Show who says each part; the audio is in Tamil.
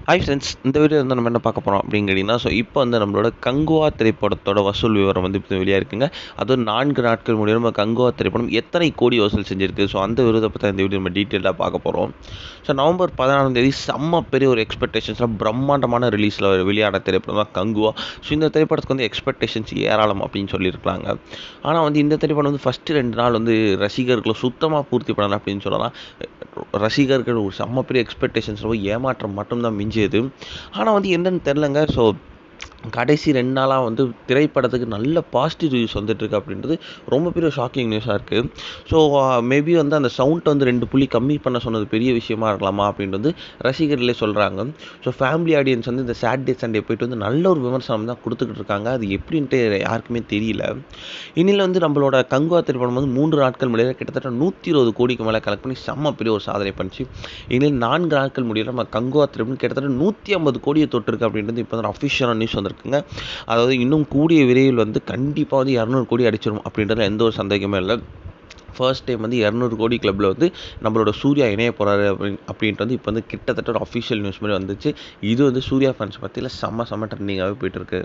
Speaker 1: ஹாய் ஃப்ரெண்ட்ஸ், இந்த வீடியோ வந்து நம்ம என்ன பார்க்க போகிறோம் அப்படின்னு கேட்டிங்கன்னா, இப்போ வந்து நம்மளோட கங்குவா திரைப்படத்தோட வசூல் விவரம் வந்து இப்போ வெளியாக இருக்குங்க. அதுவும் 4 நாட்கள் முடியும் நம்ம கங்குவா திரைப்படம் எத்தனை கோடி வசூல் செஞ்சிருக்கு. அந்த விருதை பற்றி இந்த வீடியோ நம்ம டீட்டெயிலாக பார்க்க போகிறோம். நவம்பர் 16ஆம் தேதி செம்ம பெரிய ஒரு எக்ஸ்பெக்டேஷன்ஸில் பிரம்மாண்டமான ரிலீஸில் வெளியான திரைப்படம் தான் கங்குவா. இந்த திரைப்படத்துக்கு வந்து எக்ஸ்பெக்டேஷன்ஸ் ஏராளம் அப்படின்னு சொல்லியிருக்காங்க. ஆனால் வந்து இந்த திரைப்படம் வந்து ஃபஸ்ட்டு 2 நாள் வந்து ரசிகர்களை சுத்தமாக பூர்த்தி பண்ணலை அப்படின்னு சொல்லலாம். ரசிகர்கள் ஒரு செம்ம பெரிய எக்ஸ்பெக்டேஷன்ஸ் ஏமாற்றம் மட்டும்தான் மிஞ்சியது. ஆனால் வந்து என்னன்னு தெரிலங்க. கடைசி 2 நாளாக வந்து திரைப்படத்துக்கு நல்ல பாசிட்டிவ் ரிவ்யூஸ் வந்துட்டுருக்கு அப்படின்றது ரொம்ப பெரிய ஷாக்கிங் நியூஸாக இருக்குது. மேபி வந்து அந்த சவுண்ட் வந்து 2 புள்ளி கம்மி பண்ண சொன்னது பெரிய விஷயமா இருக்கலாமா அப்படின்ட்டு வந்து ரசிகர்களே சொல்கிறாங்க. ஃபேமிலி ஆடியன்ஸ் வந்து இந்த சாட்டர்டே சண்டே போயிட்டு வந்து நல்ல ஒரு விமர்சனம் தான் கொடுத்துக்கிட்டு இருக்காங்க. அது எப்படின்ட்டு யாருக்குமே தெரியல. இனியில் வந்து நம்மளோட கங்குவா திரைப்படம் வந்து 3 நாட்கள் முடியல கிட்டத்தட்ட 120 கோடிக்கு மேலே கலெக்ட் பண்ணி செம்ம பெரிய ஒரு சாதனை பண்ணிச்சு. இனியில் 4 நாட்கள் முடியல நம்ம கங்குவா திரைப்படம் கிட்டத்தட்ட 150 கோடியை தொட்டிருக்கு அப்படின்றது இப்போ தான் அஃபிஷியலான நியூஸ் வந்திருக்குங்க. அதாவது இன்னும் கூடிய விரைவில் வந்து கண்டிப்பாக வந்து 200 கோடி அடிச்சிடும் அப்படின்றதுல எந்த ஒரு சந்தேகமே இல்லை. ஃபர்ஸ்ட் டைம் வந்து 200 கோடி கிளப்பில் வந்து நம்மளோட சூர்யா இணைய போகிறாரு அப்படின்ட்டு வந்து இப்போ வந்து கிட்டத்தட்ட ஒரு அஃபிஷியல் நியூஸ் மாதிரி வந்துச்சு. இது வந்து சூர்யா ஃபேன்ஸ் பற்றியில் செம்ம ட்ரெண்டிங்காகவே போயிட்டுருக்கு.